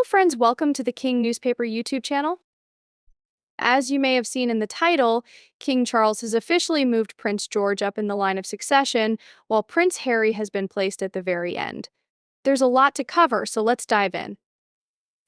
Hello friends, welcome to the King Newspaper YouTube channel. As you may have seen in the title, King Charles has officially moved Prince George up in the line of succession, while Prince Harry has been placed at the very end. There's a lot to cover, so let's dive in.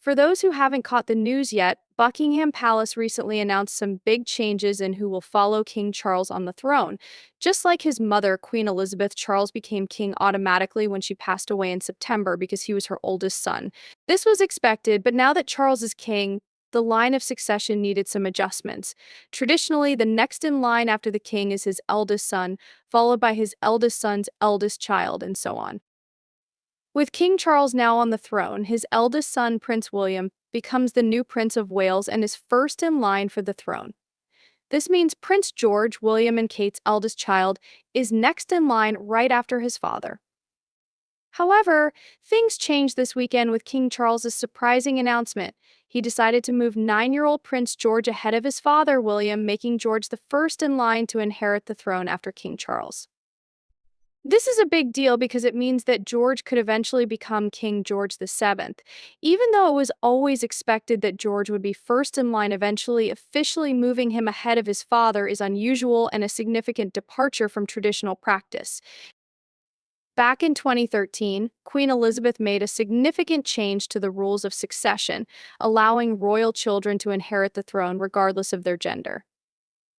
For those who haven't caught the news yet, Buckingham Palace recently announced some big changes in who will follow King Charles on the throne. Just like his mother, Queen Elizabeth, Charles became king automatically when she passed away in September because he was her oldest son. This was expected, but now that Charles is king, the line of succession needed some adjustments. Traditionally, the next in line after the king is his eldest son, followed by his eldest son's eldest child, and so on. With King Charles now on the throne, his eldest son, Prince William, becomes the new Prince of Wales and is first in line for the throne. This means Prince George, William and Kate's eldest child, is next in line right after his father. However, things changed this weekend with King Charles's surprising announcement. He decided to move 9-year-old Prince George ahead of his father, William, making George the first in line to inherit the throne after King Charles. This is a big deal because it means that George could eventually become King George VII. Even though it was always expected that George would be first in line eventually, officially moving him ahead of his father is unusual and a significant departure from traditional practice. Back in 2013, Queen Elizabeth made a significant change to the rules of succession, allowing royal children to inherit the throne regardless of their gender.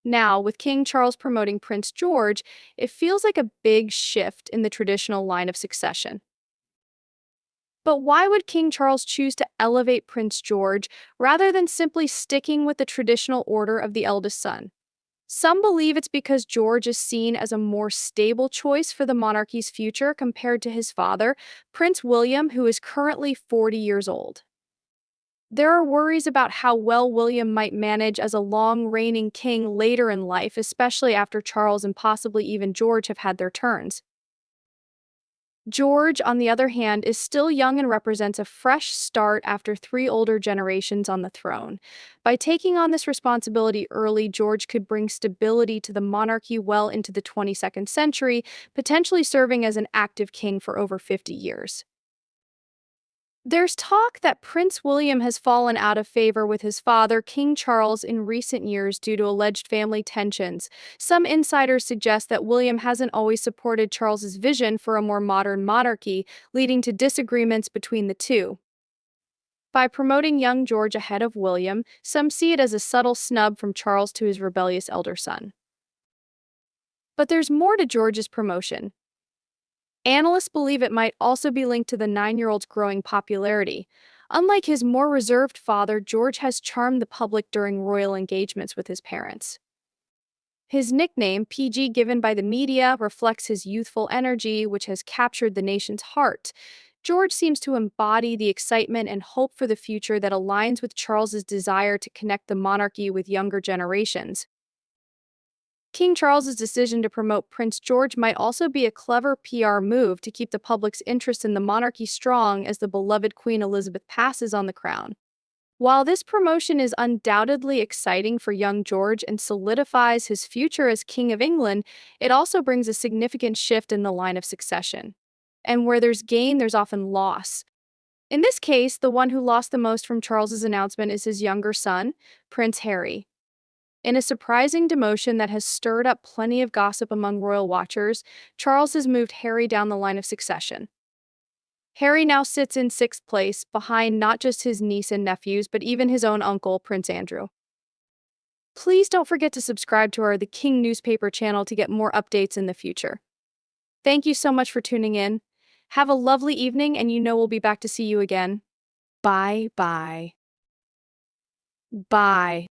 Now, with King Charles promoting Prince George, it feels like a big shift in the traditional line of succession. But why would King Charles choose to elevate Prince George rather than simply sticking with the traditional order of the eldest son? Some believe it's because George is seen as a more stable choice for the monarchy's future compared to his father, Prince William, who is currently 40 years old. There are worries about how well William might manage as a long-reigning king later in life, especially after Charles and possibly even George have had their turns. George, on the other hand, is still young and represents a fresh start after 3 older generations on the throne. By taking on this responsibility early, George could bring stability to the monarchy well into the 22nd century, potentially serving as an active king for over 50 years. There's talk that Prince William has fallen out of favor with his father, King Charles, in recent years due to alleged family tensions. Some insiders suggest that William hasn't always supported Charles's vision for a more modern monarchy, leading to disagreements between the two. By promoting young George ahead of William, some see it as a subtle snub from Charles to his rebellious elder son. But there's more to George's promotion. Analysts believe it might also be linked to the 9-year-old's growing popularity. Unlike his more reserved father, George has charmed the public during royal engagements with his parents. His nickname, PG, given by the media, reflects his youthful energy, which has captured the nation's heart. George seems to embody the excitement and hope for the future that aligns with Charles's desire to connect the monarchy with younger generations. King Charles's decision to promote Prince George might also be a clever PR move to keep the public's interest in the monarchy strong as the beloved Queen Elizabeth passes on the crown. While this promotion is undoubtedly exciting for young George and solidifies his future as King of England, it also brings a significant shift in the line of succession. And where there's gain, there's often loss. In this case, the one who lost the most from Charles's announcement is his younger son, Prince Harry. In a surprising demotion that has stirred up plenty of gossip among royal watchers, Charles has moved Harry down the line of succession. Harry now sits in 6th place, behind not just his niece and nephews, but even his own uncle, Prince Andrew. Please don't forget to subscribe to our The King Newspaper channel to get more updates in the future. Thank you so much for tuning in. Have a lovely evening, and we'll be back to see you again. Bye.